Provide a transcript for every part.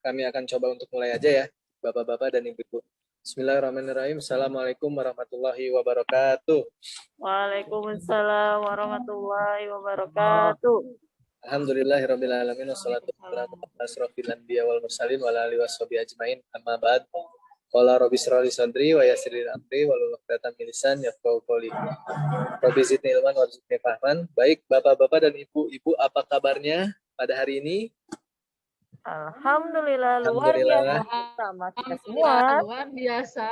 kami akan coba untuk mulai aja ya, Bapak-Bapak dan Ibu-Ibu. Bismillahirrahmanirrahim. Assalamualaikum warahmatullahi wabarakatuh. Waalaikumsalam warahmatullahi wabarakatuh. Alhamdulillahirrahmanirrahim. Wassalatu wassalamu ala asrofil anbiya wal mursalin wa ala alihi washabihi ajmain. Amma ba'd. Qala rabbi shrah li sadri wa yassir li amri wahlul 'uqdatam min lisani yafqahu qawli. Rabbi zidni ilman warzuqni fahman. Baik, Bapak-bapak dan Ibu-ibu, apa kabarnya pada hari ini? Alhamdulillah luar biasa sama kita semua. Luar biasa.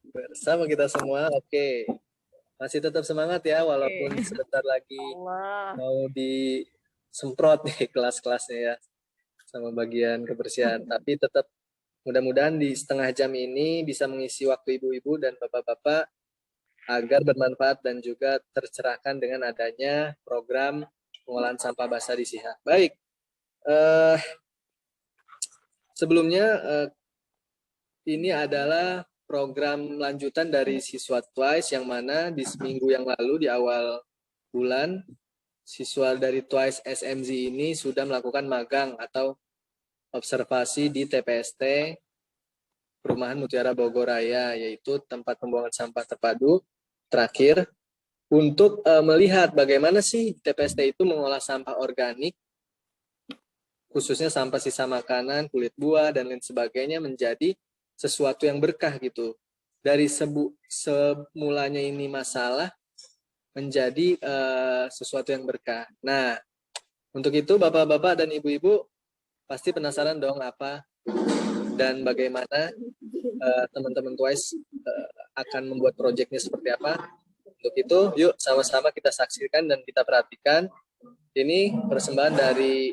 Bersama kita semua. Oke. Masih tetap semangat ya walaupun sebentar lagi mau disemprot nih kelas-kelasnya ya sama bagian kebersihan. Tapi tetap mudah-mudahan di setengah jam ini bisa mengisi waktu ibu-ibu dan bapak-bapak agar bermanfaat dan juga tercerahkan dengan adanya program pengolahan sampah basah di SIHA. Baik. Sebelumnya ini adalah program lanjutan dari siswa TWICE yang mana di seminggu yang lalu di awal bulan siswa dari TWICE SMZ ini sudah melakukan magang atau observasi di TPST Perumahan Mutiara Bogor Raya, yaitu tempat pembuangan sampah terpadu terakhir untuk melihat bagaimana sih TPST itu mengolah sampah organik khususnya sampah sisa makanan, kulit buah, dan lain sebagainya menjadi sesuatu yang berkah gitu. Dari semulanya ini masalah menjadi sesuatu yang berkah. Nah, untuk itu Bapak-bapak dan Ibu-ibu pasti penasaran dong apa dan bagaimana teman-teman TWICE akan membuat proyeknya seperti apa. Untuk itu, yuk sama-sama kita saksikan dan kita perhatikan. Ini persembahan dari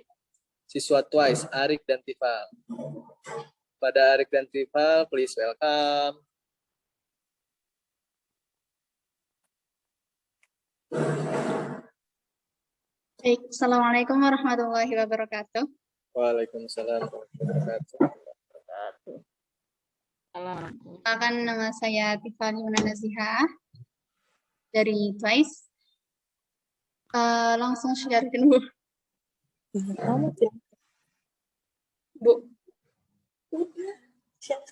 siswa TWICE, Arik dan Tifal. Pada Arik dan Tifal, please welcome. Baik, Assalamualaikum warahmatullahi wabarakatuh. Waalaikumsalam warahmatullahi wabarakatuh. Perkenalkan, nama saya Tifal Nazihah dari TWICE. Langsung sharein Bu. Bu. Udah, siap.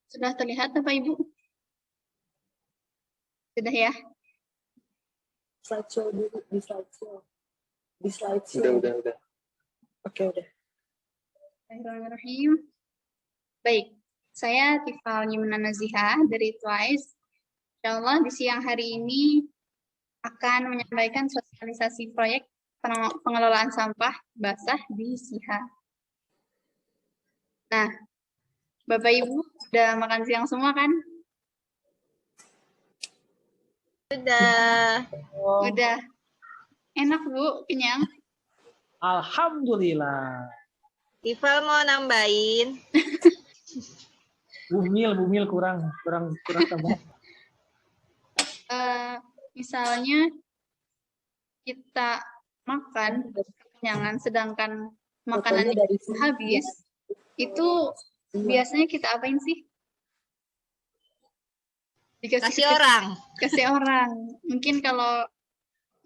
Sudah terlihat Bapak Ibu? Sudah ya? Slideshow dulu, di slideshow. Di slideshow. Udah. Oke, udah. Bismillahirrahmanirrahim. Baik, saya Tifal Nazihah dari TWICE. Insyaallah di siang hari ini akan menyampaikan sosialisasi proyek pengelolaan sampah basah di SIHA. Nah, Bapak Ibu udah makan siang semua kan? Sudah. Udah. Enak Bu, kenyang? Alhamdulillah. Tifal mau nambahin. Bumil kurang tambah. Misalnya kita makan kekenyangan sedangkan makanannya habis, itu biasanya kita apain sih? Kasih orang. Kasih orang. Mungkin kalau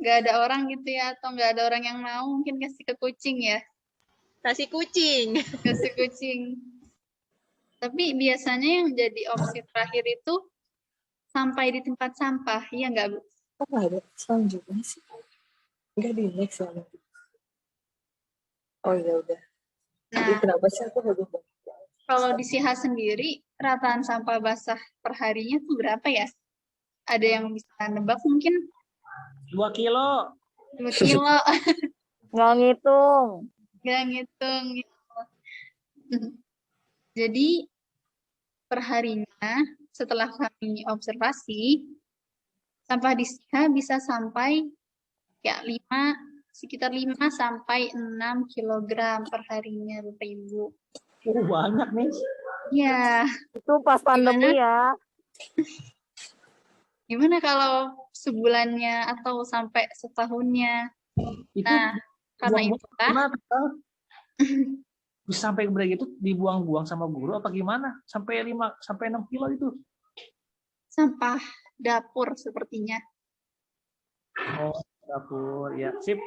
nggak ada orang gitu ya, atau nggak ada orang yang mau, mungkin kasih ke kucing ya. Kasih kucing. Kasih kucing. Tapi biasanya yang jadi opsi terakhir itu sampai di tempat sampah, iya nggak Bu? Kok nggak ada selanjutnya sih? Nggak di next ya? Oh ya udah. Nah, jadi kenapa sih aku nggak bisa? Kalau di SIHA sendiri, rataan sampah basah per harinya tuh berapa ya? Ada yang bisa nebak mungkin? 2 kilo. 2 kilo. Nggak ngitung. Nggak ngitung. Jadi, per harinya, setelah kami observasi, sampah di SIHA bisa sampai ya sekitar 5 sampai 6 kilogram per harinya, Bapak Ibu. Banyak nih. Ya. Itu pas pandemi ya. Gimana kalau sebulannya atau sampai setahunnya? Itu Nah, karena itu bisa sampai begitu dibuang-buang sama guru apa gimana? Sampai 5 sampai 6 kilo itu. Sampah dapur sepertinya. Oh, dapur. Ya, sip.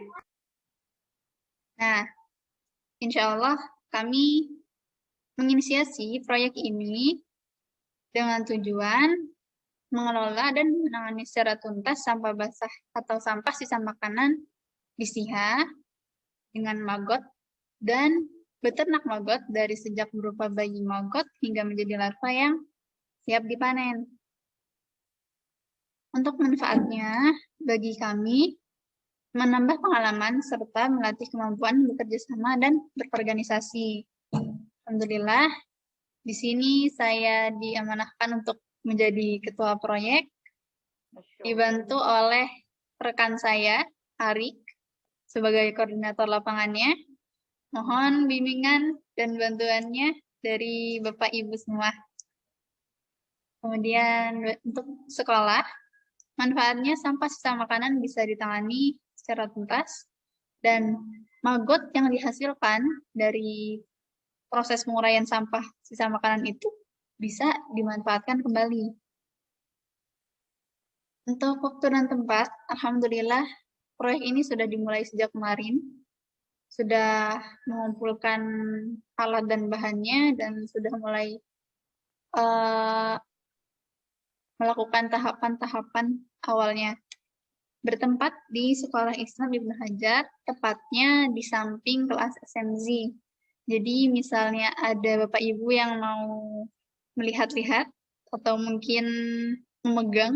Nah, insya Allah kami menginisiasi proyek ini dengan tujuan mengelola dan menangani secara tuntas sampah basah atau sampah sisa makanan di SIHA dengan maggot dan beternak maggot dari sejak berupa bayi maggot hingga menjadi larva yang siap dipanen. Untuk manfaatnya bagi kami menambah pengalaman serta melatih kemampuan bekerja sama dan berorganisasi. Alhamdulillah, di sini saya diamanahkan untuk menjadi ketua proyek, dibantu oleh rekan saya, Arik, sebagai koordinator lapangannya. Mohon bimbingan dan bantuannya dari Bapak Ibu semua. Kemudian untuk sekolah, manfaatnya sampah sisa makanan bisa ditangani secara tuntas dan maggot yang dihasilkan dari proses penguraian sampah sisa makanan itu bisa dimanfaatkan kembali. Untuk waktu dan tempat, alhamdulillah proyek ini sudah dimulai sejak kemarin. Sudah mengumpulkan alat dan bahannya dan sudah mulai melakukan tahapan-tahapan awalnya. Bertempat di Sekolah Islam Ibnu Hajar, tepatnya di samping kelas SMZ. Jadi misalnya ada Bapak Ibu yang mau melihat-lihat atau mungkin memegang,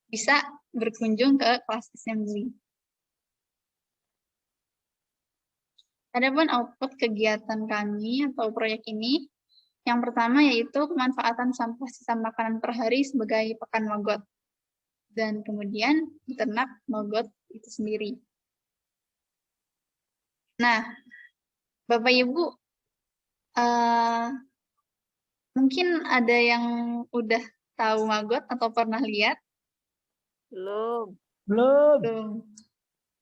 bisa berkunjung ke kelas SMZ. Adapun output kegiatan kami atau proyek ini, yang pertama yaitu pemanfaatan sampah sisa makanan per hari sebagai pakan maggot. Dan kemudian beternak maggot itu sendiri. Nah, Bapak Ibu, mungkin ada yang udah tahu maggot atau pernah lihat? Belum. Belum. Belum.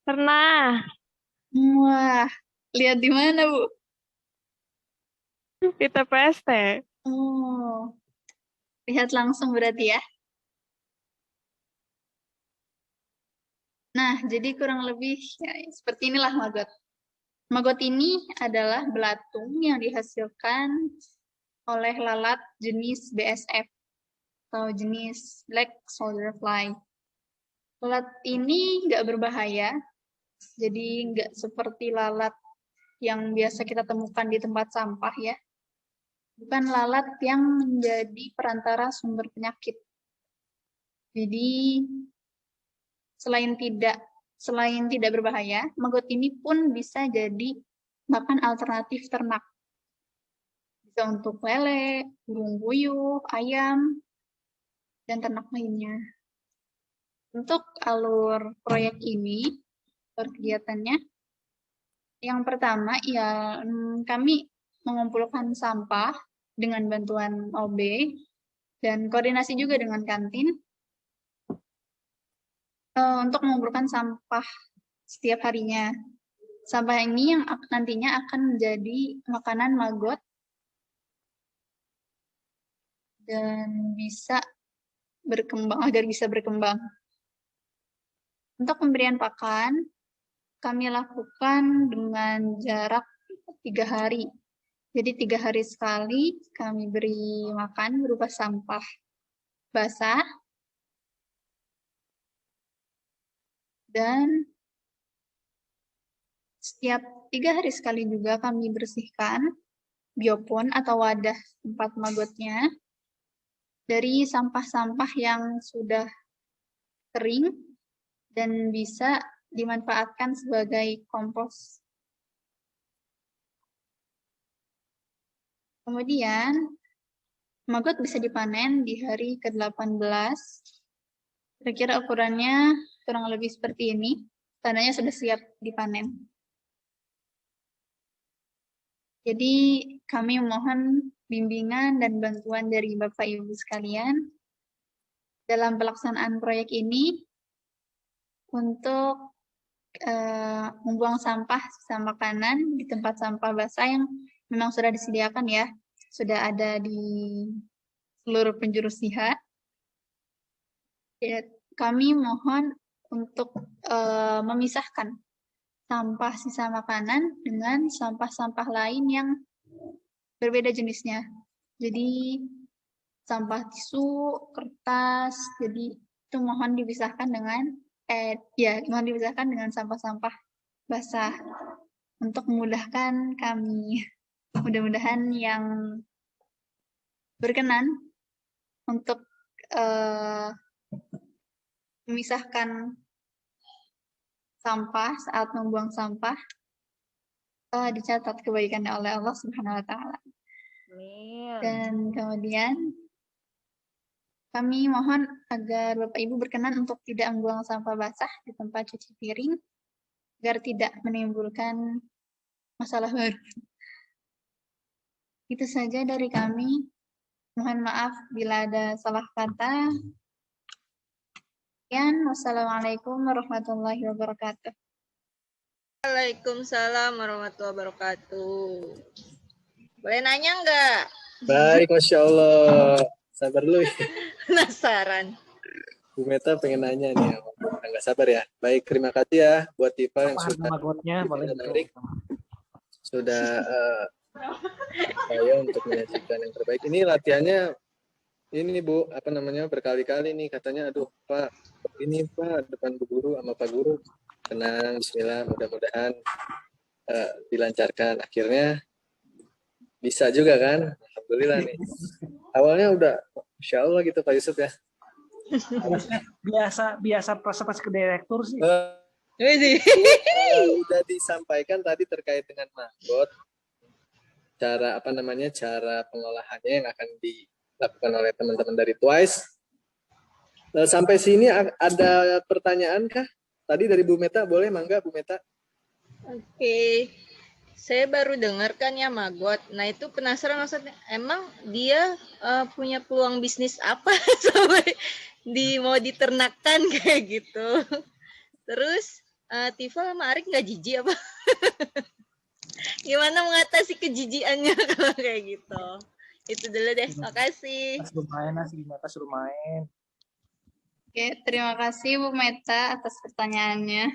Pernah. Wah, lihat di mana, Bu? Di TPST. Oh, lihat langsung berarti ya. Nah, jadi kurang lebih ya, seperti inilah maggot. Maggot ini adalah belatung yang dihasilkan oleh lalat jenis BSF atau jenis Black Soldier Fly. Lalat ini nggak berbahaya, jadi nggak seperti lalat yang biasa kita temukan di tempat sampah ya. Bukan lalat yang menjadi perantara sumber penyakit. Jadi selain tidak berbahaya, maggot ini pun bisa jadi makan alternatif ternak. Bisa untuk lele, burung puyuh, ayam, dan ternak lainnya. Untuk alur proyek ini, kegiatannya, yang pertama ya kami mengumpulkan sampah dengan bantuan OB dan koordinasi juga dengan kantin untuk mengumpulkan sampah setiap harinya. Sampah ini yang nantinya akan menjadi makanan maggot dan bisa berkembang agar bisa berkembang. Untuk pemberian pakan, kami lakukan dengan jarak 3 hari. Jadi 3 hari sekali kami beri makan berupa sampah basah dan setiap 3 hari sekali juga kami bersihkan biopon atau wadah tempat maggotnya dari sampah-sampah yang sudah kering dan bisa dimanfaatkan sebagai kompos. Kemudian, maggot bisa dipanen di hari ke-18. Kira-kira ukurannya kurang lebih seperti ini. Tandanya sudah siap dipanen. Jadi, kami mohon bimbingan dan bantuan dari Bapak Ibu sekalian dalam pelaksanaan proyek ini untuk membuang sampah sisa makanan di tempat sampah basah yang memang sudah disediakan ya, sudah ada di seluruh penjuru SIHA. Ya, kami mohon untuk memisahkan sampah sisa makanan dengan sampah-sampah lain yang berbeda jenisnya. Jadi sampah tisu, kertas, jadi itu mohon dipisahkan dengan mohon dipisahkan dengan sampah-sampah basah untuk memudahkan kami. Mudah-mudahan yang berkenan untuk memisahkan sampah saat membuang sampah dicatat kebaikannya oleh Allah Subhanahu wa taala. Amin. Dan kemudian kami mohon agar Bapak Ibu berkenan untuk tidak membuang sampah basah di tempat cuci piring agar tidak menimbulkan masalah baru. Itu saja dari kami. Mohon maaf bila ada salah kata. Wassalamualaikum warahmatullahi wabarakatuh. Waalaikumsalam warahmatullahi wabarakatuh. Boleh nanya nggak? Baik, Masya Allah. Sabar dulu. Penasaran. Bu Meta pengen nanya nih. Nggak sabar ya. Baik, terima kasih ya buat Tifa yang Apa sudah magotnya? Boleh menarik. Sudah saya untuk menyajikan yang terbaik. Ini latihannya ini Bu, apa namanya, berkali-kali nih katanya, aduh Pak, ini Pak, depan Bu Guru sama Pak Guru. Tenang, bismillah, mudah-mudahan dilancarkan. Akhirnya bisa juga kan? Alhamdulillah nih. Awalnya udah, Insya Allah gitu Pak Yusuf ya. Biasa pas ke direktur sih. Udah disampaikan tadi terkait dengan magot, cara apa namanya, cara pengolahannya yang akan dilakukan oleh teman-teman dari Twice. Sampai sini ada pertanyaan kah? Tadi dari Bu Meta, boleh mangga Bu Meta? Oke. Saya baru dengar kan ya Magot. Nah itu penasaran maksudnya, emang dia punya peluang bisnis apa sampai mau diternakkan kayak gitu. Terus Tifa sama Arik nggak jijik apa? Gimana mengatasi kejijiannya kalau kayak gitu? Itu dulu deh, makasih. Suruh main, Meta suruh main. Oke, terima kasih Bu Meta atas pertanyaannya.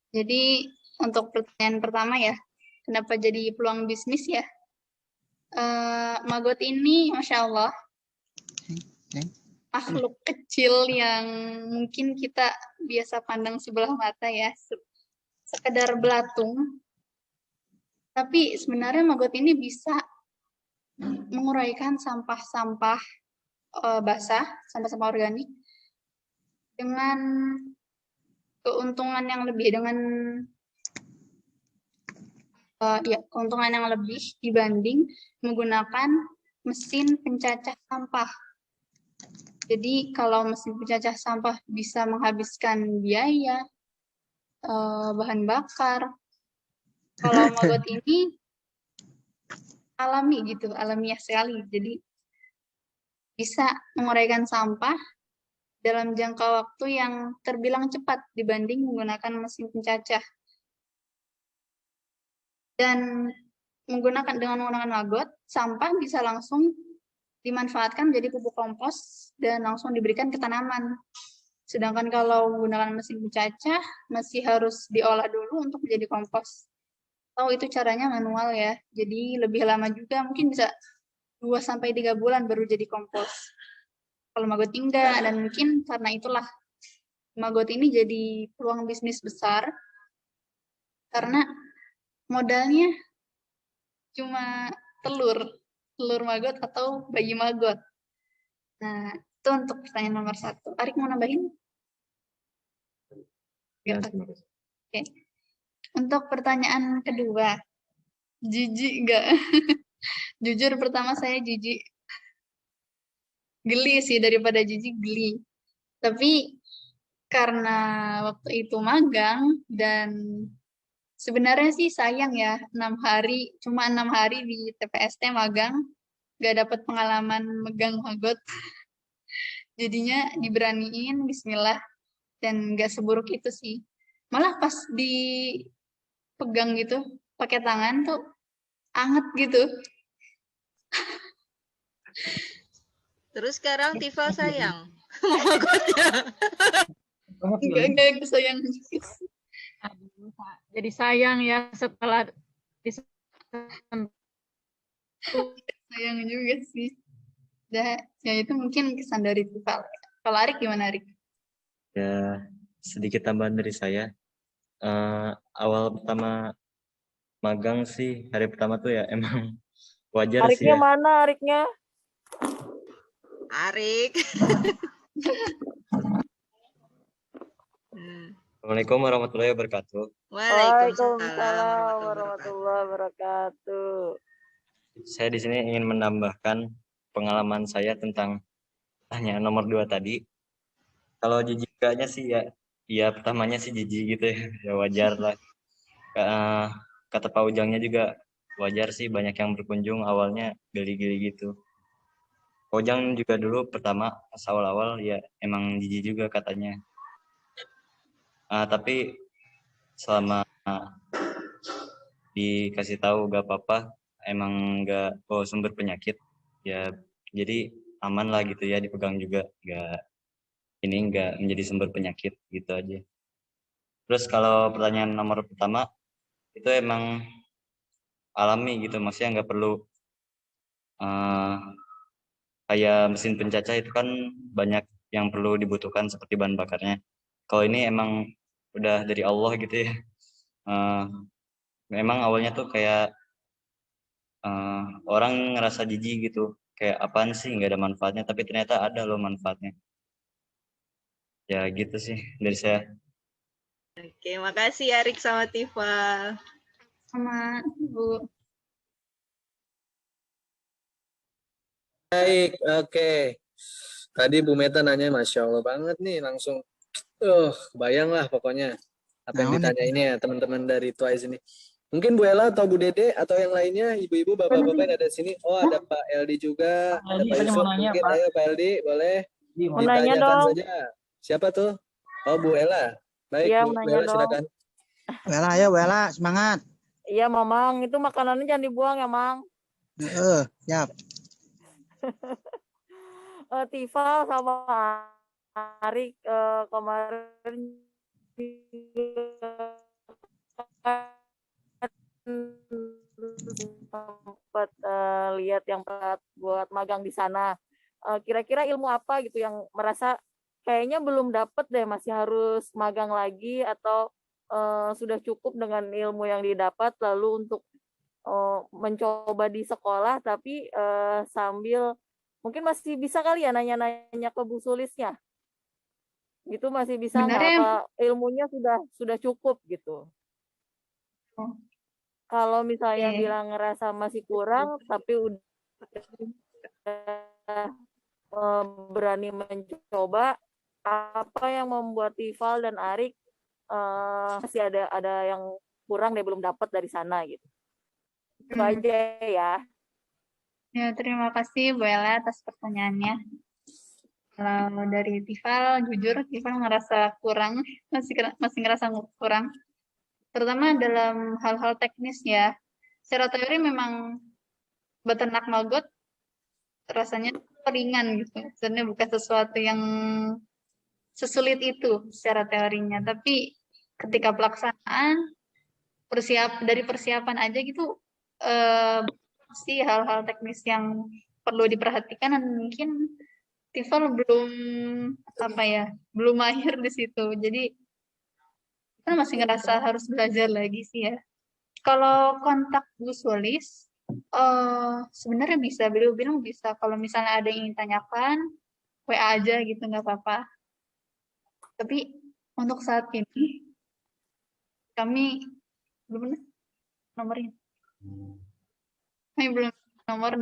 Jadi untuk pertanyaan pertama ya, kenapa jadi peluang bisnis ya? Magot ini, Masya Allah, makhluk kecil yang mungkin kita biasa pandang sebelah mata ya, sekedar belatung. Tapi sebenarnya magot ini bisa menguraikan sampah-sampah basah, sampah-sampah organik dengan keuntungan yang lebih, keuntungan yang lebih dibanding menggunakan mesin pencacah sampah. Jadi kalau mesin pencacah sampah bisa menghabiskan biaya, bahan bakar, kalau magot ini alami gitu, alamiah sekali. Jadi bisa menguraikan sampah dalam jangka waktu yang terbilang cepat dibanding menggunakan mesin pencacah. Dan dengan menggunakan magot, sampah bisa langsung dimanfaatkan menjadi pupuk kompos dan langsung diberikan ke tanaman. Sedangkan kalau menggunakan mesin pencacah, masih harus diolah dulu untuk menjadi kompos. Itu caranya manual ya, jadi lebih lama juga, mungkin bisa 2-3 bulan baru jadi kompos. Kalau magot enggak, dan mungkin karena itulah magot ini jadi peluang bisnis besar, karena modalnya cuma telur magot atau bayi magot. Nah, itu untuk pertanyaan nomor 1. Arik mau nambahin? Ya, Oke. Untuk pertanyaan kedua, jijik nggak? Jujur pertama saya jijik. Geli sih, daripada jijik geli. Tapi karena waktu itu magang dan sebenarnya sih sayang ya, 6 hari, cuma 6 hari di TPST magang, nggak dapat pengalaman megang magot. Jadinya diberaniin, bismillah, dan nggak seburuk itu sih. Malah pas dipegang gitu, pakai tangan tuh anget gitu. Terus sekarang Tifa sayang sama magotnya. Enggak sayang juga sih. Aduh, jadi sayang ya setelah disentuh. Sayang juga sih. Ya itu mungkin kesan dari Tifa. Kalau Arik gimana, Arik? Ya, sedikit tambahan dari saya. Awal pertama magang sih, hari pertama tuh ya emang wajar sih Ariknya ya. mana Ariknya? Arik. Assalamualaikum warahmatullahi wabarakatuh. Waalaikumsalam warahmatullahi wabarakatuh. Saya di sini ingin menambahkan pengalaman saya tentang hanya nomor 2 tadi. Kalau jijiknya sih ya pertamanya sih jijik gitu ya, ya wajar lah. Kata Pak Ujangnya juga wajar sih, banyak yang berkunjung awalnya geli-geli gitu. Pak Ujang juga dulu pertama pas awal-awal ya emang jijik juga katanya. Tapi selama dikasih tahu gak apa-apa, emang gak bawa sumber penyakit ya, jadi aman lah gitu ya, dipegang juga gak menjadi sumber penyakit gitu aja. Terus kalau pertanyaan nomor pertama itu emang alami gitu, maksudnya nggak perlu kayak mesin pencacah itu kan banyak yang perlu dibutuhkan seperti bahan bakarnya. Kalau ini emang udah dari Allah gitu ya. Memang awalnya tuh kayak orang ngerasa jijik gitu, kayak apaan sih nggak ada manfaatnya, tapi ternyata ada loh manfaatnya. Ya gitu sih dari saya. Oke, makasih Arik sama Tifa. Sama Bu. Baik, oke. Tadi Bu Meta nanya, Masya Allah banget nih, langsung, bayang lah pokoknya apa yang ditanyain ya teman-teman dari Twice ini. Mungkin Bu Ella atau Bu Dede atau yang lainnya, ibu-ibu, bapak-bapak yang ada di sini. Oh, ada Pak Eldi juga, ada Eldi, Pak saya Yusuf. mau nanya, Mungkin Pak. ayo Pak Eldi, boleh Mau nanya ditanyakan dong. saja. Siapa tuh? Oh, Bu Ella. Baik, Iya, Bu mau nanya Ella dong. silakan. Wela, ayo Wela, semangat. Iya, Mamang, itu makanannya jangan dibuang ya, Mang. Siap. Tifa sama Arik kemarin sempat lihat yang buat magang di sana. Kira-kira ilmu apa gitu yang merasa kayaknya belum dapet deh, masih harus magang lagi, atau sudah cukup dengan ilmu yang didapat, lalu untuk mencoba di sekolah, tapi sambil mungkin masih bisa kali ya nanya-nanya ke Bu Sulisnya. Itu masih bisa nggak? Sebenarnya Apa ilmunya sudah cukup gitu? Kalau misalnya bilang ngerasa masih kurang, tapi udah berani mencoba, apa yang membuat Tifal dan Arik masih ada yang kurang deh, belum dapat dari sana gitu. Itu aja ya. Ya, terima kasih Bu Ella atas pertanyaannya. Kalau dari Tifal, jujur Tifal ngerasa kurang, masih ngerasa kurang. Terutama dalam hal-hal teknis ya. Secara teori memang beternak maggot rasanya ringan gitu. Sebenarnya bukan sesuatu yang sesulit itu secara teorinya. Tapi ketika pelaksanaan, dari persiapan aja gitu, sih hal-hal teknis yang perlu diperhatikan, dan mungkin Tifal belum mahir di situ. Jadi kita masih ngerasa harus belajar lagi sih ya. Kalau kontak Bu Sulis, sebenarnya bisa, beliau bilang bisa. Kalau misalnya ada yang ingin tanyakan, WA aja gitu, nggak apa-apa. Tapi untuk saat ini, kami belum nomornya. Kami belum nomor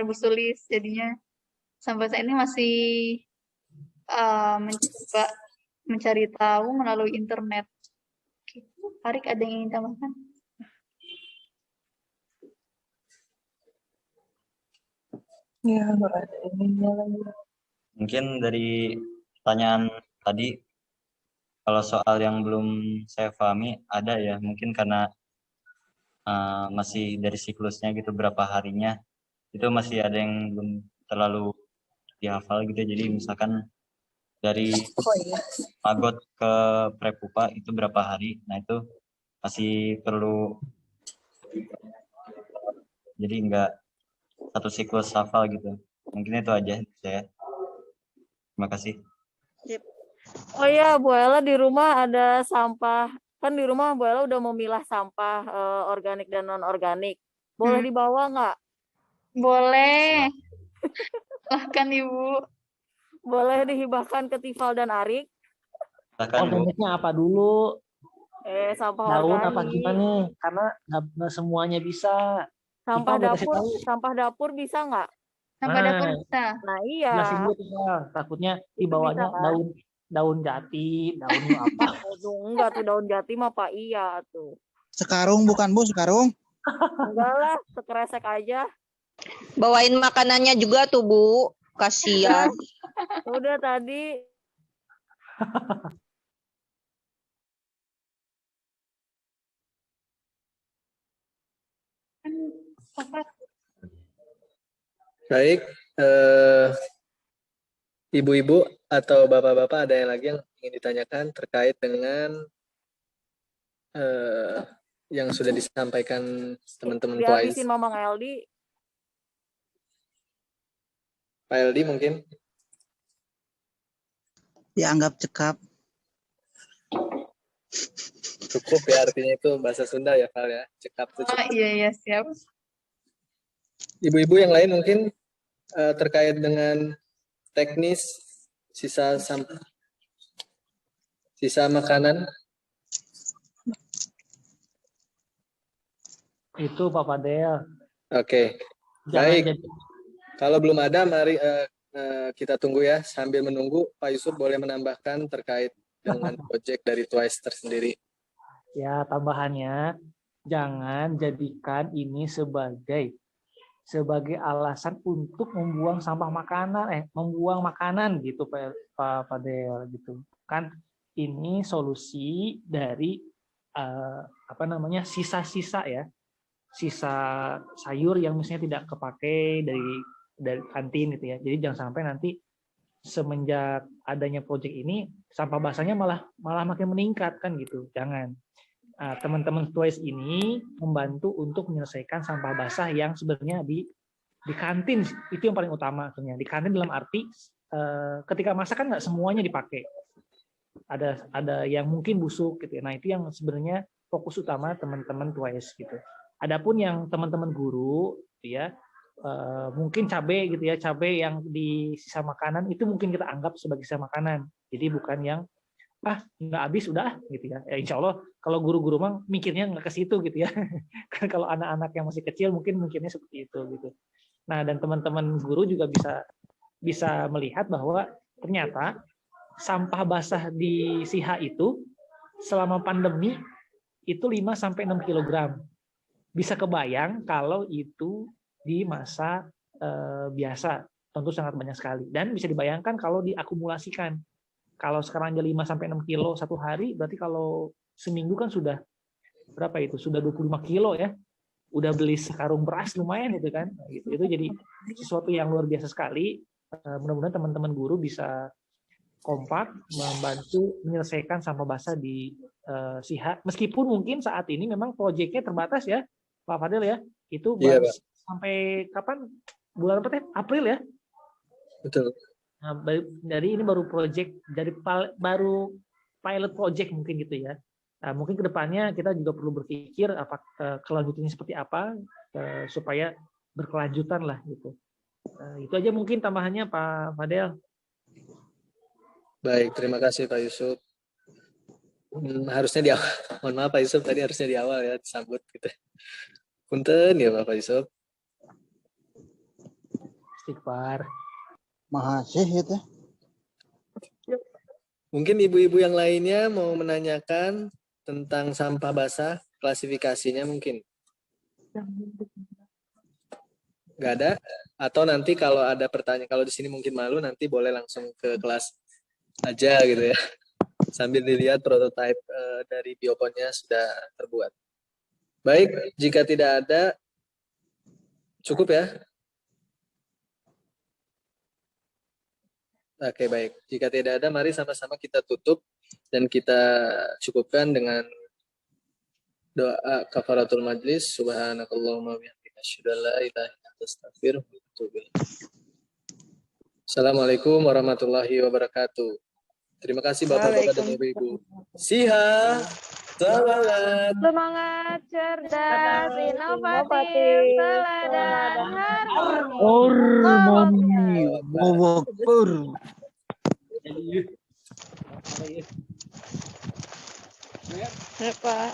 Bu Sulis, jadinya sampai saat ini masih mencoba mencari tahu melalui internet. Arik, ada yang ingin tambahkan? Ya, nggak ada ininya lagi. Mungkin dari pertanyaan tadi, kalau soal yang belum saya pahami ada ya, mungkin karena masih dari siklusnya gitu, berapa harinya itu masih ada yang belum terlalu dihafal gitu. Jadi misalkan dari Oh iya. Magot ke Prepupa itu berapa hari, nah itu masih perlu, jadi nggak satu siklus hafal gitu. Mungkin itu aja saya. Terima kasih. Oh iya, Bu Ella di rumah ada sampah. Kan di rumah Bu Ella udah memilah sampah organik dan non-organik. Boleh dibawa nggak? Boleh. Silahkan Ibu. Boleh dihibahkan ke Tifal dan Arik. Silakan Bu. Organiknya apa dulu? Sampah Daun apa organik. gimana nih? Karena nggak semuanya bisa. Sampah Kita udah kasih dapur, tahu. sampah dapur bisa nggak? Sampah dapur bisa. Nah iya. Jelasin dulu Tifal. Takutnya Itu dibawanya bisa, kan? daun jati, daun apa? Aduh, enggak tuh daun jati mah Pak iya tuh. Sekarung bukan Bu, sekarung. Enggak lah, sekresek aja. Bawain makanannya juga tuh, Bu. Kasihan. Udah tadi. Baik, ibu-ibu atau bapak-bapak ada yang lagi yang ingin ditanyakan terkait dengan yang sudah disampaikan teman-teman Twice. Dihabisin Mamang Eldi. Pak Eldi mungkin? Dianggap cekap. Cukup ya, artinya itu bahasa Sunda ya, Val ya. Cekap itu Oh cukup. iya, siap. Ibu-ibu yang lain mungkin terkait dengan teknis sisa makanan. Itu Pak Fadel. Oke, baik. Kalau belum ada, mari kita tunggu ya. Sambil menunggu, Pak Yusuf boleh menambahkan terkait dengan proyek dari Twice tersendiri. Ya, tambahannya jangan jadikan ini sebagai alasan untuk membuang sampah makanan, membuang makanan gitu Pak Fadel gitu. Kan ini solusi dari sisa-sisa ya. Sisa sayur yang misalnya tidak kepake dari kantin gitu ya. Jadi jangan sampai nanti semenjak adanya proyek ini sampah basahnya malah makin meningkat kan gitu. Jangan. Teman-teman Twice ini membantu untuk menyelesaikan sampah basah yang sebenarnya di kantin, itu yang paling utama sebenarnya. Di kantin dalam arti ketika masak kan nggak semuanya dipakai. Ada yang mungkin busuk gitu ya. Nah, itu yang sebenarnya fokus utama teman-teman Twice gitu. Adapun yang teman-teman guru gitu ya, mungkin cabai gitu ya, cabai yang di sisa makanan itu mungkin kita anggap sebagai sisa makanan. Jadi bukan yang nggak habis udah gitu ya. Insya Allah kalau guru-guru mah mikirnya nggak ke situ gitu ya. Kan kalau anak-anak yang masih kecil mungkin mikirnya seperti itu gitu. Nah, dan teman-teman guru juga bisa melihat bahwa ternyata sampah basah di SIHA itu selama pandemi itu 5 sampai 6 kg. Bisa kebayang kalau itu di masa biasa tentu sangat banyak sekali, dan bisa dibayangkan kalau diakumulasikan. Kalau sekarang aja 5 sampai 6 kilo satu hari, berarti kalau seminggu kan sudah berapa itu? Sudah 25 kilo ya. Udah beli sekarung beras lumayan itu kan. Itu jadi sesuatu yang luar biasa sekali. Mudah-mudahan teman-teman guru bisa kompak membantu menyelesaikan sampah basah di SIHA. Meskipun mungkin saat ini memang proyeknya terbatas ya, Pak Fadil ya. Itu baru sampai kapan? Bulan apa teh? April ya? Betul. Nah, dari ini baru baru pilot project mungkin gitu ya. Nah, mungkin kedepannya kita juga perlu berpikir apa kelanjutannya seperti apa supaya berkelanjutan lah gitu. Itu aja mungkin tambahannya Pak Fadel. Baik, terima kasih Pak Yusuf. Harusnya di awal, mohon maaf Pak Yusuf, tadi harusnya di awal ya disambut gitu. Punten ya Pak Yusuf. Istighfar. Mahasih itu. Mungkin ibu-ibu yang lainnya mau menanyakan tentang sampah basah, klasifikasinya mungkin. Nggak ada? Atau nanti kalau ada pertanyaan, kalau di sini mungkin malu, nanti boleh langsung ke kelas aja gitu ya. Sambil dilihat prototipe dari bioponnya sudah terbuat. Baik, jika tidak ada, cukup ya. Oke, baik. Jika tidak ada, mari sama-sama kita tutup dan kita cukupkan dengan doa kafaratul majlis. Subhanakallahumma wa bihamdika asyhadu an la ilaha illa anta astaghfiruka wa atubu ilaik. Assalamualaikum warahmatullahi wabarakatuh. Terima kasih Bapak-bapak dan Ibu-ibu. Siha, semangat. Semangat, cerdas, inovatif, teladan, harmoni. Harmoni. Allahu Akbar. Ya, Pak.